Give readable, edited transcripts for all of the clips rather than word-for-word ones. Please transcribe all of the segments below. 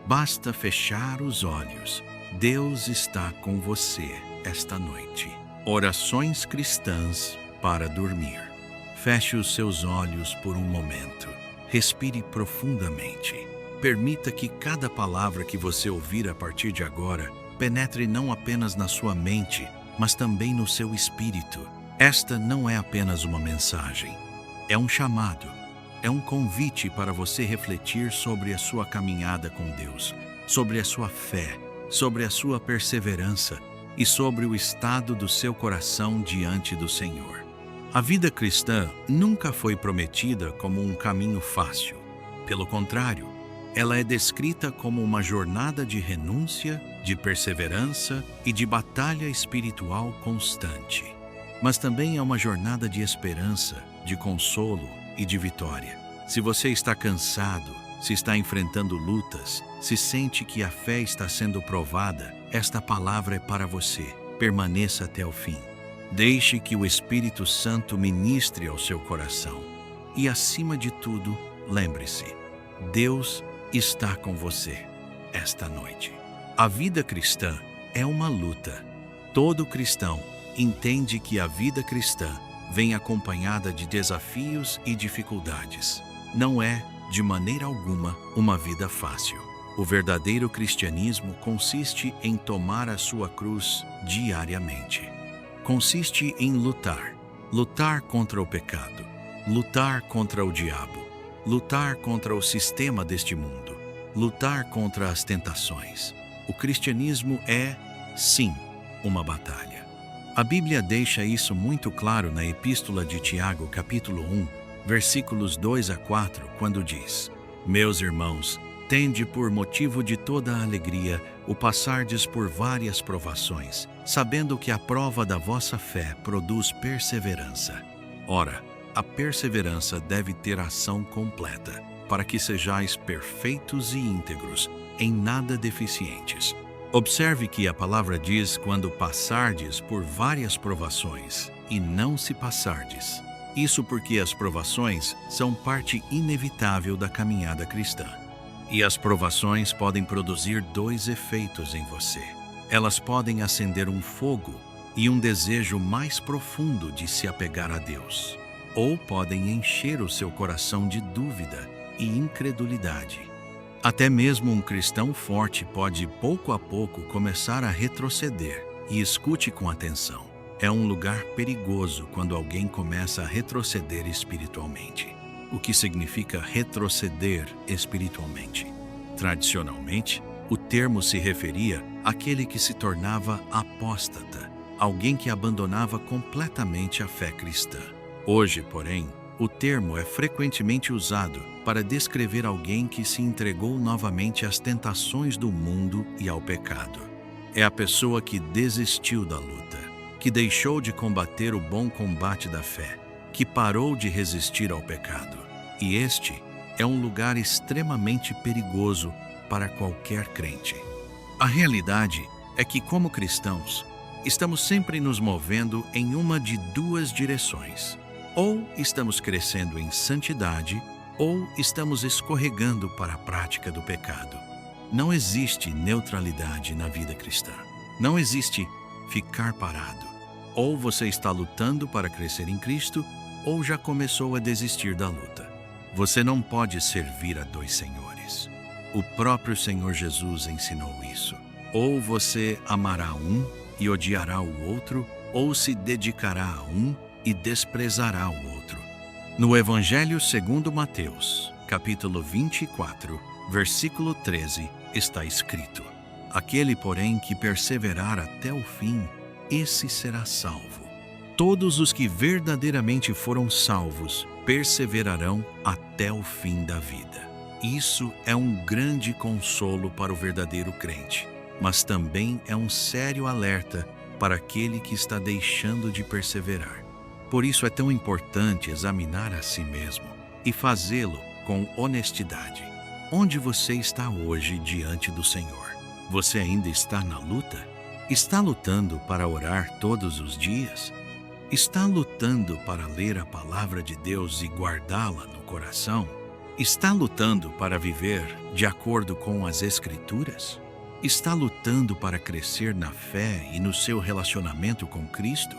Basta fechar os olhos. Deus está com você esta noite. Orações cristãs para dormir. Feche os seus olhos por um momento. Respire profundamente. Permita que cada palavra que você ouvir a partir de agora penetre não apenas na sua mente, mas também no seu espírito. Esta não é apenas uma mensagem. É um chamado. É um convite para você refletir sobre a sua caminhada com Deus, sobre a sua fé, sobre a sua perseverança e sobre o estado do seu coração diante do Senhor. A vida cristã nunca foi prometida como um caminho fácil. Pelo contrário, ela é descrita como uma jornada de renúncia, de perseverança e de batalha espiritual constante. Mas também é uma jornada de esperança, de consolo e de vitória. Se você está cansado, se está enfrentando lutas, se sente que a fé está sendo provada, esta palavra é para você. Permaneça até o fim. Deixe que o Espírito Santo ministre ao seu coração. E, acima de tudo, lembre-se, Deus está com você esta noite. A vida cristã é uma luta. Todo cristão entende que a vida cristã vem acompanhada de desafios e dificuldades. Não é, de maneira alguma, uma vida fácil. O verdadeiro cristianismo consiste em tomar a sua cruz diariamente. Consiste em lutar contra o pecado, lutar contra o diabo, lutar contra o sistema deste mundo, lutar contra as tentações. O cristianismo é, sim, uma batalha. A Bíblia deixa isso muito claro na Epístola de Tiago, capítulo 1, versículos 2 a 4, quando diz: Meus irmãos, tende por motivo de toda a alegria o passardes por várias provações, sabendo que a prova da vossa fé produz perseverança. Ora, a perseverança deve ter ação completa, para que sejais perfeitos e íntegros, em nada deficientes. Observe que a palavra diz quando passardes por várias provações, e não se passardes. Isso porque as provações são parte inevitável da caminhada cristã. E as provações podem produzir dois efeitos em você. Elas podem acender um fogo e um desejo mais profundo de se apegar a Deus, ou podem encher o seu coração de dúvida e incredulidade. Até mesmo um cristão forte pode, pouco a pouco, começar a retroceder. E escute com atenção. É um lugar perigoso quando alguém começa a retroceder espiritualmente. O que significa retroceder espiritualmente? Tradicionalmente, o termo se referia àquele que se tornava apóstata, alguém que abandonava completamente a fé cristã. Hoje, porém, o termo é frequentemente usado para descrever alguém que se entregou novamente às tentações do mundo e ao pecado. É a pessoa que desistiu da luta, que deixou de combater o bom combate da fé, que parou de resistir ao pecado. E este é um lugar extremamente perigoso para qualquer crente. A realidade é que, como cristãos, estamos sempre nos movendo em uma de duas direções. Ou estamos crescendo em santidade, ou estamos escorregando para a prática do pecado. Não existe neutralidade na vida cristã. Não existe ficar parado. Ou você está lutando para crescer em Cristo, ou já começou a desistir da luta. Você não pode servir a dois senhores. O próprio Senhor Jesus ensinou isso. Ou você amará um e odiará o outro, ou se dedicará a um e desprezará o outro. No Evangelho segundo Mateus, capítulo 24, versículo 13, está escrito: Aquele, porém, que perseverar até o fim, esse será salvo. Todos os que verdadeiramente foram salvos perseverarão até o fim da vida. Isso é um grande consolo para o verdadeiro crente, mas também é um sério alerta para aquele que está deixando de perseverar. Por isso é tão importante examinar a si mesmo e fazê-lo com honestidade. Onde você está hoje diante do Senhor? Você ainda está na luta? Está lutando para orar todos os dias? Está lutando para ler a palavra de Deus e guardá-la no coração? Está lutando para viver de acordo com as Escrituras? Está lutando para crescer na fé e no seu relacionamento com Cristo?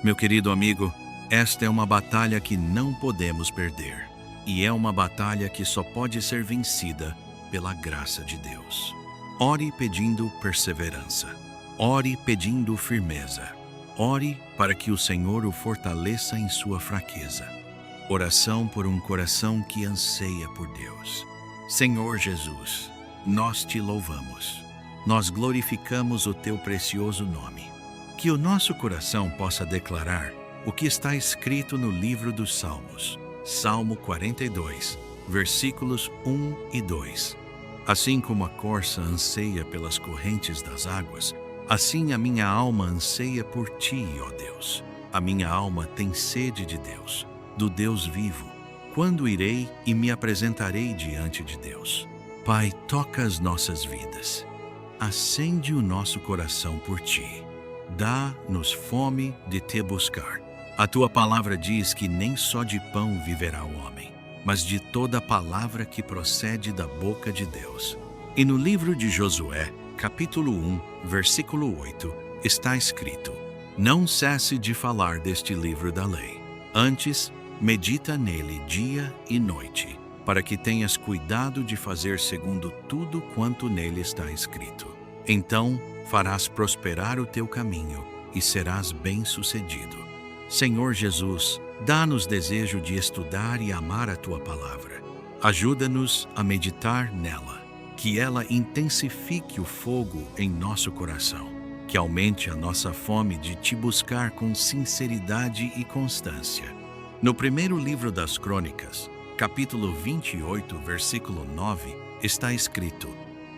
Meu querido amigo, esta é uma batalha que não podemos perder. E é uma batalha que só pode ser vencida pela graça de Deus. Ore pedindo perseverança. Ore pedindo firmeza. Ore para que o Senhor o fortaleça em sua fraqueza. Oração por um coração que anseia por Deus. Senhor Jesus, nós te louvamos. Nós glorificamos o teu precioso nome. Que o nosso coração possa declarar o que está escrito no livro dos Salmos. Salmo 42, versículos 1 e 2. Assim como a corça anseia pelas correntes das águas, assim a minha alma anseia por ti, ó Deus. A minha alma tem sede de Deus, do Deus vivo. Quando irei e me apresentarei diante de Deus? Pai, toca as nossas vidas. Acende o nosso coração por ti. Dá-nos fome de te buscar. A tua palavra diz que nem só de pão viverá o homem, mas de toda palavra que procede da boca de Deus. E no livro de Josué, capítulo 1, versículo 8, está escrito: Não cesse de falar deste livro da lei. Antes, medita nele dia e noite, para que tenhas cuidado de fazer segundo tudo quanto nele está escrito. Então, farás prosperar o teu caminho e serás bem-sucedido. Senhor Jesus, dá-nos desejo de estudar e amar a tua palavra. Ajuda-nos a meditar nela, que ela intensifique o fogo em nosso coração, que aumente a nossa fome de te buscar com sinceridade e constância. No primeiro livro das Crônicas, capítulo 28, versículo 9, está escrito: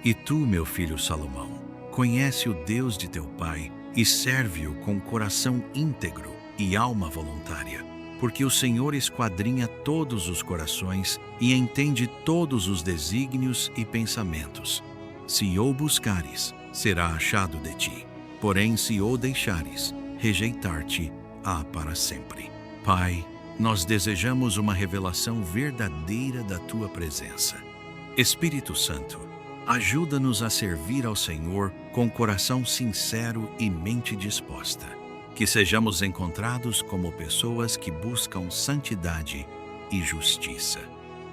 E tu, meu filho Salomão, conhece o Deus de teu pai e serve-o com coração íntegro e alma voluntária, porque o Senhor esquadrinha todos os corações e entende todos os desígnios e pensamentos. Se o buscares, será achado de ti, porém se o deixares, rejeitar-te-á para sempre. Pai, nós desejamos uma revelação verdadeira da tua presença. Espírito Santo, ajuda-nos a servir ao Senhor com coração sincero e mente disposta. Que sejamos encontrados como pessoas que buscam santidade e justiça.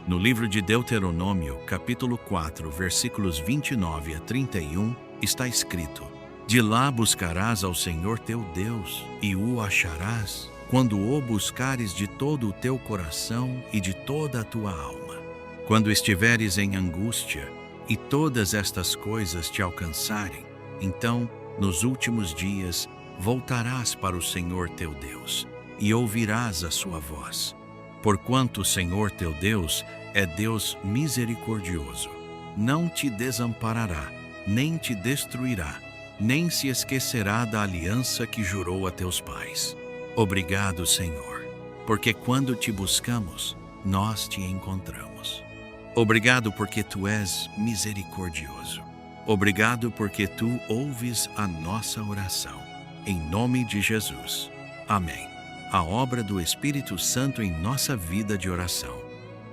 No livro de Deuteronômio, capítulo 4, versículos 29 a 31, está escrito: De lá buscarás ao Senhor teu Deus, e o acharás, quando o buscares de todo o teu coração e de toda a tua alma. Quando estiveres em angústia, e todas estas coisas te alcançarem, então, nos últimos dias, voltarás para o Senhor teu Deus, e ouvirás a sua voz. Porquanto o Senhor teu Deus é Deus misericordioso, não te desamparará, nem te destruirá, nem se esquecerá da aliança que jurou a teus pais. Obrigado, Senhor, porque quando te buscamos, nós te encontramos. Obrigado porque tu és misericordioso. Obrigado porque tu ouves a nossa oração. Em nome de Jesus. Amém. A obra do Espírito Santo em nossa vida de oração.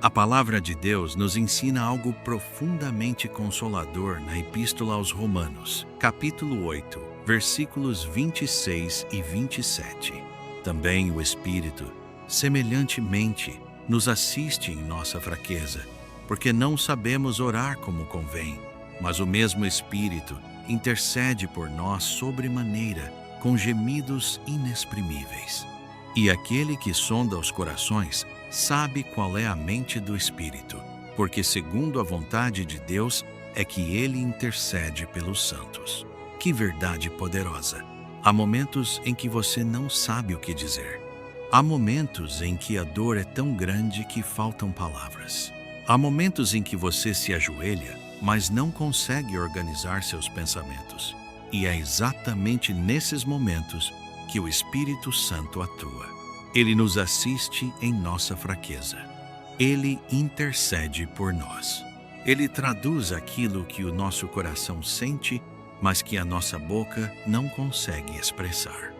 A palavra de Deus nos ensina algo profundamente consolador na Epístola aos Romanos, capítulo 8, versículos 26 e 27. Também o Espírito, semelhantemente, nos assiste em nossa fraqueza, porque não sabemos orar como convém, mas o mesmo Espírito intercede por nós sobremaneira, com gemidos inexprimíveis. E aquele que sonda os corações sabe qual é a mente do Espírito, porque segundo a vontade de Deus é que ele intercede pelos santos. Que verdade poderosa! Há momentos em que você não sabe o que dizer. Há momentos em que a dor é tão grande que faltam palavras. Há momentos em que você se ajoelha, mas não consegue organizar seus pensamentos. E é exatamente nesses momentos que o Espírito Santo atua. Ele nos assiste em nossa fraqueza. Ele intercede por nós. Ele traduz aquilo que o nosso coração sente, mas que a nossa boca não consegue expressar.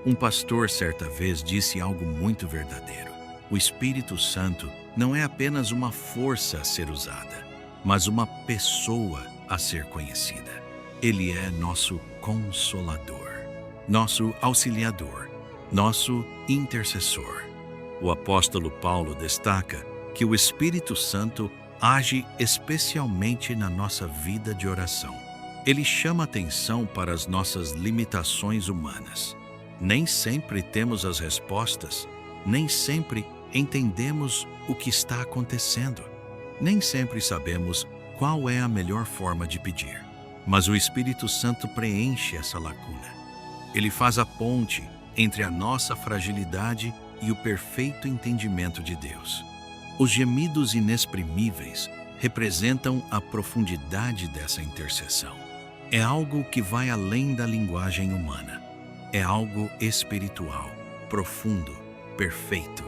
Um pastor certa vez disse algo muito verdadeiro. O Espírito Santo não é apenas uma força a ser usada, mas uma pessoa a ser conhecida. Ele é nosso Consolador, nosso Auxiliador, nosso Intercessor. O apóstolo Paulo destaca que o Espírito Santo age especialmente na nossa vida de oração. Ele chama atenção para as nossas limitações humanas. Nem sempre temos as respostas, nem sempre entendemos o que está acontecendo, nem sempre sabemos qual é a melhor forma de pedir. Mas o Espírito Santo preenche essa lacuna. Ele faz a ponte entre a nossa fragilidade e o perfeito entendimento de Deus. Os gemidos inexprimíveis representam a profundidade dessa intercessão. É algo que vai além da linguagem humana. É algo espiritual, profundo, perfeito.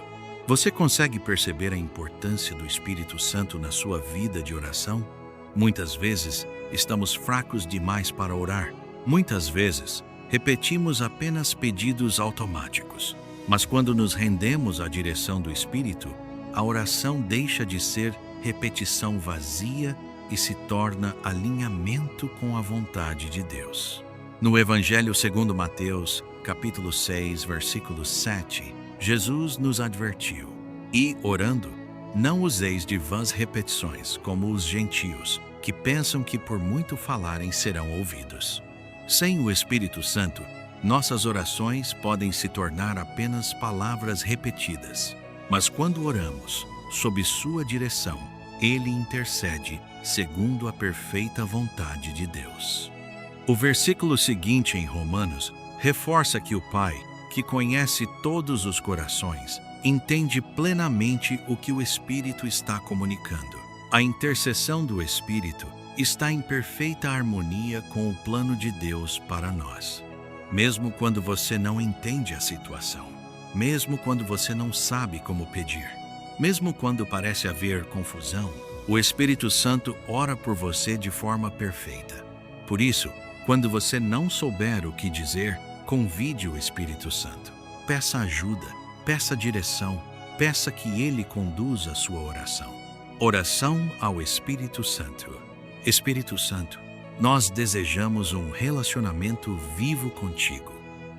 Você consegue perceber a importância do Espírito Santo na sua vida de oração? Muitas vezes, estamos fracos demais para orar. Muitas vezes, repetimos apenas pedidos automáticos. Mas quando nos rendemos à direção do Espírito, a oração deixa de ser repetição vazia e se torna alinhamento com a vontade de Deus. No Evangelho segundo Mateus, capítulo 6, versículo 7, Jesus nos advertiu: "E, orando, não useis de vãs repetições, como os gentios, que pensam que por muito falarem serão ouvidos." Sem o Espírito Santo, nossas orações podem se tornar apenas palavras repetidas. Mas quando oramos, sob sua direção, Ele intercede segundo a perfeita vontade de Deus. O versículo seguinte em Romanos reforça que o Pai, que conhece todos os corações, entende plenamente o que o Espírito está comunicando. A intercessão do Espírito está em perfeita harmonia com o plano de Deus para nós. Mesmo quando você não entende a situação, mesmo quando você não sabe como pedir, mesmo quando parece haver confusão, o Espírito Santo ora por você de forma perfeita. Por isso, quando você não souber o que dizer, convide o Espírito Santo. Peça ajuda, peça direção, peça que Ele conduza a sua oração. Oração ao Espírito Santo. Espírito Santo, nós desejamos um relacionamento vivo contigo.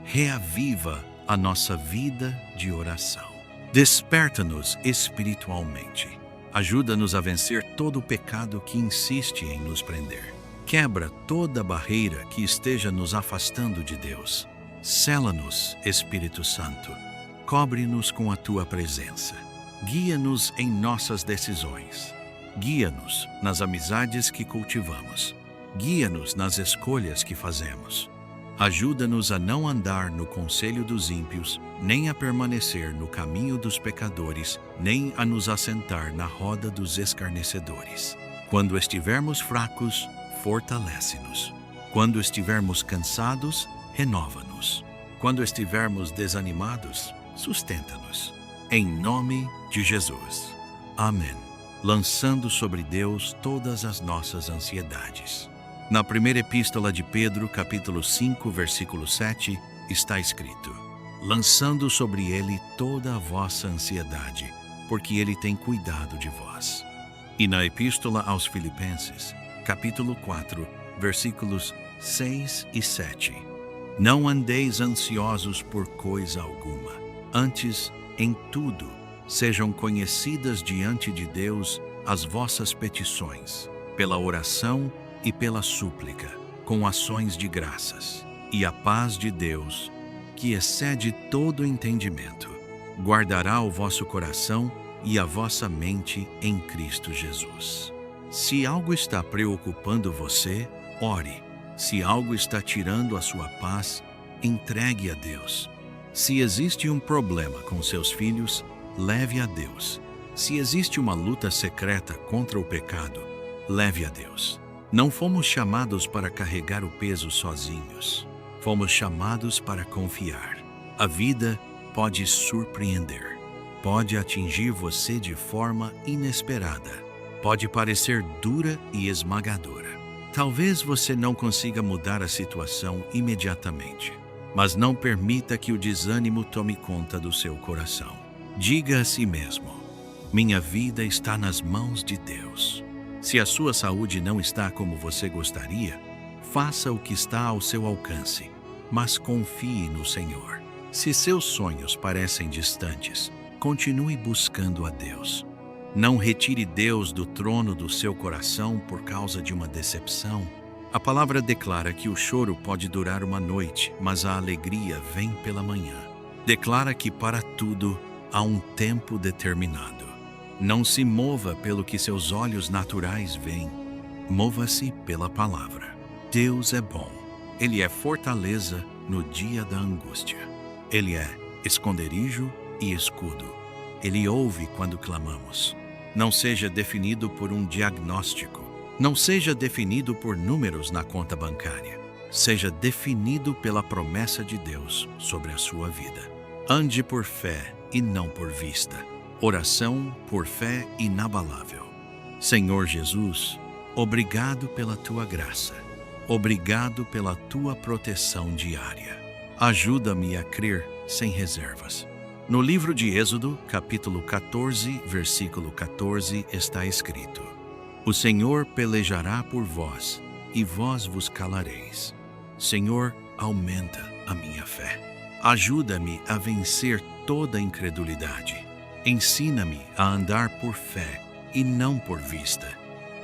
Reaviva a nossa vida de oração. Desperta-nos espiritualmente. Ajuda-nos a vencer todo o pecado que insiste em nos prender. Quebra toda barreira que esteja nos afastando de Deus. Sela-nos, Espírito Santo. Cobre-nos com a tua presença. Guia-nos em nossas decisões. Guia-nos nas amizades que cultivamos. Guia-nos nas escolhas que fazemos. Ajuda-nos a não andar no conselho dos ímpios, nem a permanecer no caminho dos pecadores, nem a nos assentar na roda dos escarnecedores. Quando estivermos fracos, fortalece-nos. Quando estivermos cansados, renova-nos. Quando estivermos desanimados, sustenta-nos. Em nome de Jesus. Amém. Lançando sobre Deus todas as nossas ansiedades. Na primeira epístola de Pedro, capítulo 5, versículo 7, está escrito: "Lançando sobre Ele toda a vossa ansiedade, porque Ele tem cuidado de vós." E na epístola aos Filipenses, capítulo 4, versículos 6 e 7, "Não andeis ansiosos por coisa alguma, antes, em tudo, sejam conhecidas diante de Deus as vossas petições, pela oração e pela súplica, com ações de graças. E a paz de Deus, que excede todo entendimento, guardará o vosso coração e a vossa mente em Cristo Jesus." Se algo está preocupando você, ore. Se algo está tirando a sua paz, entregue a Deus. Se existe um problema com seus filhos, leve a Deus. Se existe uma luta secreta contra o pecado, leve a Deus. Não fomos chamados para carregar o peso sozinhos. Fomos chamados para confiar. A vida pode surpreender. Pode atingir você de forma inesperada. Pode parecer dura e esmagadora. Talvez você não consiga mudar a situação imediatamente, mas não permita que o desânimo tome conta do seu coração. Diga a si mesmo: Minha vida está nas mãos de Deus. Se a sua saúde não está como você gostaria, faça o que está ao seu alcance, mas confie no Senhor. Se seus sonhos parecem distantes, continue buscando a Deus. Não retire Deus do trono do seu coração por causa de uma decepção. A palavra declara que o choro pode durar uma noite, mas a alegria vem pela manhã. Declara que para tudo há um tempo determinado. Não se mova pelo que seus olhos naturais veem. Mova-se pela palavra. Deus é bom. Ele é fortaleza no dia da angústia. Ele é esconderijo e escudo. Ele ouve quando clamamos. Não seja definido por um diagnóstico. Não seja definido por números na conta bancária. Seja definido pela promessa de Deus sobre a sua vida. Ande por fé e não por vista. Oração por fé inabalável. Senhor Jesus, obrigado pela Tua graça. Obrigado pela Tua proteção diária. Ajuda-me a crer sem reservas. No livro de Êxodo, capítulo 14, versículo 14, está escrito: O Senhor pelejará por vós, e vós vos calareis. Senhor, aumenta a minha fé. Ajuda-me a vencer toda incredulidade. Ensina-me a andar por fé e não por vista.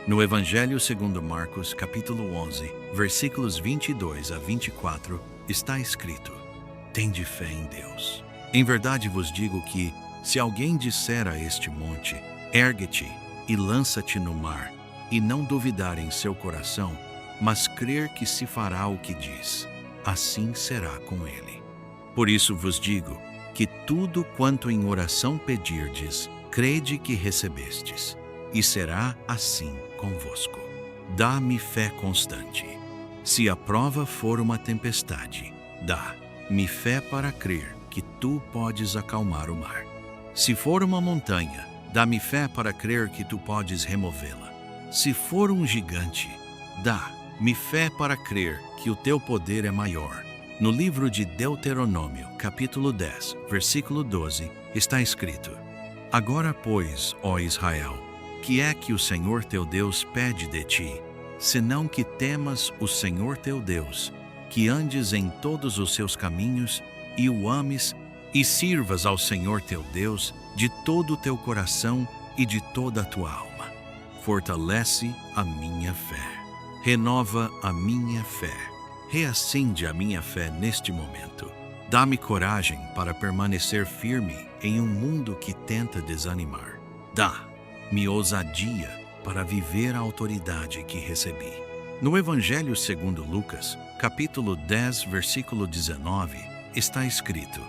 No Evangelho segundo Marcos, capítulo 11, versículos 22 a 24, está escrito: Tende fé em Deus. Em verdade vos digo que, se alguém disser a este monte, ergue-te e lança-te no mar, e não duvidar em seu coração, mas crer que se fará o que diz, assim será com ele. Por isso vos digo que tudo quanto em oração pedirdes, crede que recebestes, e será assim convosco. Dá-me fé constante. Se a prova for uma tempestade, dá-me fé para crer que tu podes acalmar o mar. Se for uma montanha, dá-me fé para crer que tu podes removê-la. Se for um gigante, dá-me fé para crer que o teu poder é maior. No livro de Deuteronômio, capítulo 10, versículo 12, está escrito: Agora, pois, ó Israel, que é que o Senhor teu Deus pede de ti, senão que temas o Senhor teu Deus, que andes em todos os seus caminhos e o ames, e sirvas ao Senhor teu Deus de todo o teu coração e de toda a tua alma. Fortalece a minha fé. Renova a minha fé. Reacende a minha fé neste momento. Dá-me coragem para permanecer firme em um mundo que tenta desanimar. Dá-me ousadia para viver a autoridade que recebi. No Evangelho segundo Lucas, capítulo 10, versículo 19, está escrito: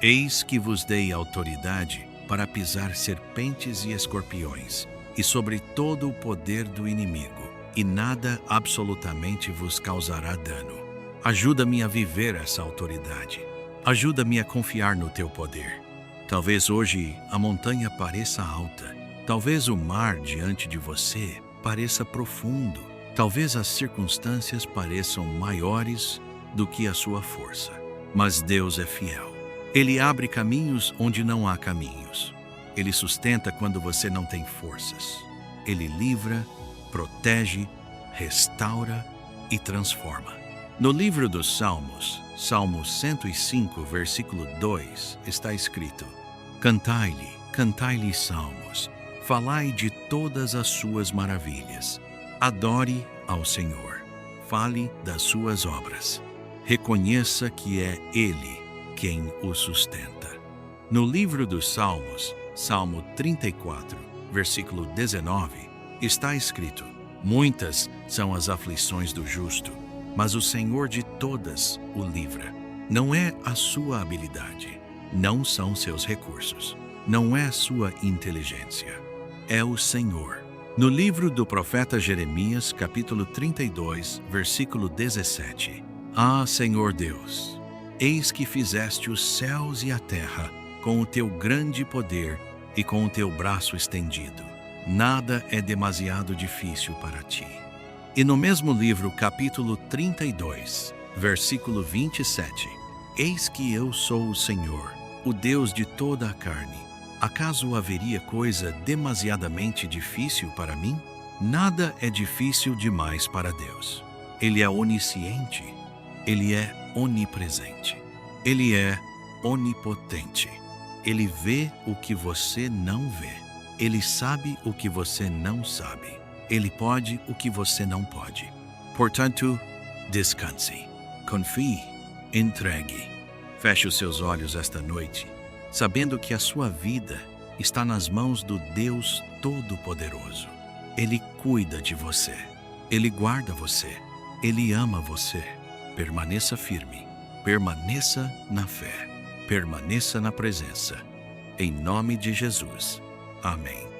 Eis que vos dei autoridade para pisar serpentes e escorpiões, e sobre todo o poder do inimigo, e nada absolutamente vos causará dano. Ajuda-me a viver essa autoridade. Ajuda-me a confiar no teu poder. Talvez hoje a montanha pareça alta. Talvez o mar diante de você pareça profundo. Talvez as circunstâncias pareçam maiores do que a sua força. Mas Deus é fiel. Ele abre caminhos onde não há caminhos. Ele sustenta quando você não tem forças. Ele livra, protege, restaura e transforma. No livro dos Salmos, Salmo 105, versículo 2, está escrito: Cantai-lhe salmos, falai de todas as suas maravilhas. Adore ao Senhor, fale das suas obras. Reconheça que é Ele quem o sustenta. No livro dos Salmos, Salmo 34, versículo 19, está escrito: Muitas são as aflições do justo, mas o Senhor de todas o livra. Não é a sua habilidade, não são seus recursos, não é sua inteligência, é o Senhor. No livro do profeta Jeremias, capítulo 32, versículo 17, Ah, Senhor Deus, eis que fizeste os céus e a terra com o teu grande poder e com o teu braço estendido. Nada é demasiado difícil para ti. E no mesmo livro, capítulo 32, versículo 27, Eis que eu sou o Senhor, o Deus de toda a carne. Acaso haveria coisa demasiadamente difícil para mim? Nada é difícil demais para Deus. Ele é onisciente. Ele é onipresente. Ele é onipotente. Ele vê o que você não vê. Ele sabe o que você não sabe. Ele pode o que você não pode. Portanto, descanse, confie, entregue. Feche os seus olhos esta noite, sabendo que a sua vida está nas mãos do Deus Todo-Poderoso. Ele cuida de você. Ele guarda você. Ele ama você. Permaneça firme. Permaneça na fé. Permaneça na presença. Em nome de Jesus. Amém.